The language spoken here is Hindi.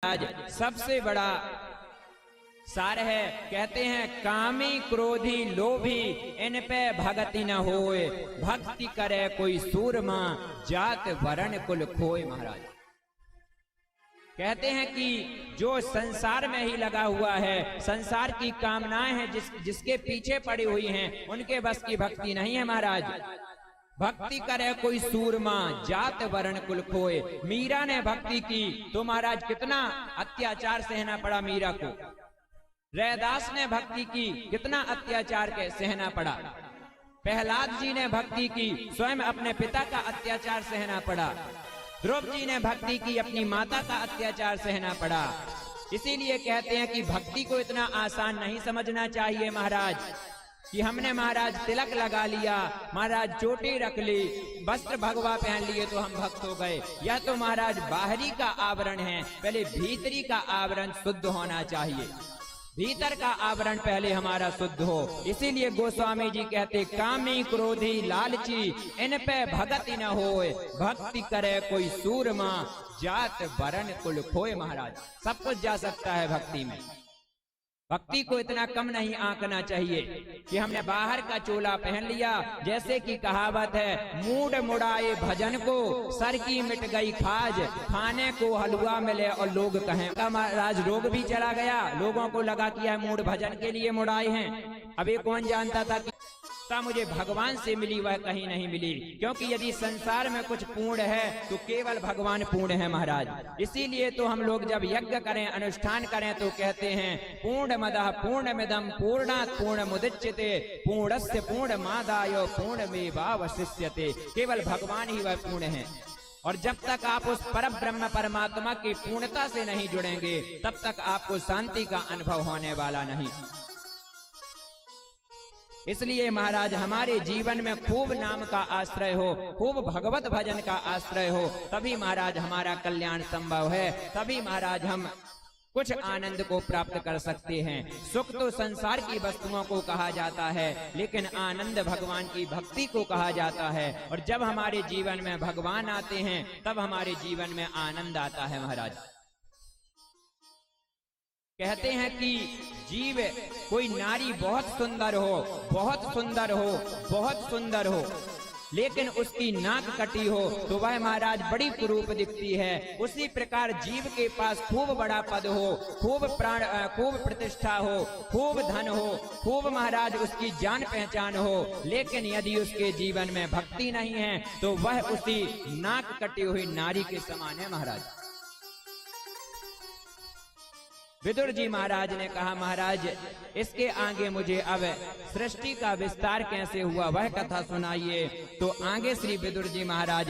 आज सबसे बड़ा सार है। कहते हैं कामी क्रोधी लोभी इन पे भगति न होए, भक्ति करे कोई सूरमा जात वरण कुल खोए। महाराज कहते हैं कि जो संसार में ही लगा हुआ है, संसार की कामनाएं हैं जिसके पीछे पड़ी हुई हैं, उनके बस की भक्ति नहीं है। महाराज भक्ति करे कोई सूरमा जात वरण कुल खोए। मीरा ने भक्ति की तो महाराज कितना अत्याचार सहना पड़ा मीरा को। रैदास ने भक्ति की, कितना अत्याचार के सहना पड़ा। प्रहलाद जी ने भक्ति की, स्वयं अपने पिता का अत्याचार सहना पड़ा। ध्रुव जी ने भक्ति की, अपनी माता का अत्याचार सहना पड़ा। इसीलिए कहते हैं कि भक्ति को इतना आसान नहीं समझना चाहिए महाराज, कि हमने महाराज तिलक लगा लिया, महाराज चोटी रख ली, वस्त्र भगवा पहन लिए तो हम भक्त हो गए। यह तो महाराज बाहरी का आवरण है, पहले भीतरी का आवरण शुद्ध होना चाहिए। भीतर का आवरण पहले हमारा शुद्ध हो। इसीलिए गोस्वामी जी कहते कामी क्रोधी लालची इन पे भगति न होए, भक्ति करे कोई सूरमा जात वरण कुल खोए। महाराज सब कुछ जा सकता है भक्ति में। भक्ति को इतना कम नहीं आंकना चाहिए कि हमने बाहर का चोला पहन लिया। जैसे कि कहावत है, मूड मुड़ाए भजन को सर की मिट गई खाज, खाने को हलवा मिले और लोग कहें। महाराज रोग भी चला गया, लोगों को लगा कि यह मूड भजन के लिए मुड़ाए हैं। अभी कौन जानता था कि मुझे भगवान से मिली, वह कहीं नहीं मिली। क्योंकि यदि संसार में कुछ पूर्ण है तो केवल भगवान पूर्ण है महाराज। इसीलिए तो हम लोग जब यज्ञ करें, अनुष्ठान करें तो कहते हैं पूर्णमदः पूर्णमिदं पूर्णात् पूर्णमुदच्यते पूर्णस्य पूर्णमादाय पूर्णमेवावशिष्यते। केवल भगवान ही वह पूर्ण है। और जब तक आप उस परम ब्रह्म परमात्मा की पूर्णता से नहीं जुड़ेंगे, तब तक आपको शांति का अनुभव होने वाला नहीं। इसलिए महाराज हमारे जीवन में खूब नाम का आश्रय हो, खूब भगवत भजन का आश्रय हो, तभी महाराज हमारा कल्याण संभव है। तभी महाराज हम कुछ आनंद को प्राप्त कर सकते हैं। सुख तो संसार की वस्तुओं को कहा जाता है, लेकिन आनंद भगवान की भक्ति को कहा जाता है। और जब हमारे जीवन में भगवान आते हैं, तब हमारे जीवन में आनंद आता है। महाराज कहते हैं कि जीव कोई नारी बहुत सुंदर हो, बहुत सुंदर हो, बहुत सुंदर हो, लेकिन उसकी नाक कटी हो तो वह महाराज बड़ी कुरूप दिखती है। उसी प्रकार जीव के पास खूब बड़ा पद हो, खूब प्राण, खूब प्रतिष्ठा हो, खूब धन हो, खूब महाराज उसकी जान पहचान हो, लेकिन यदि उसके जीवन में भक्ति नहीं है तो वह उसी नाक कटी हुई नारी के समान है। महाराज विदुर जी महाराज ने कहा, महाराज इसके आगे मुझे अब सृष्टि का विस्तार कैसे हुआ वह कथा सुनाइए। तो आगे श्री विदुर जी महाराज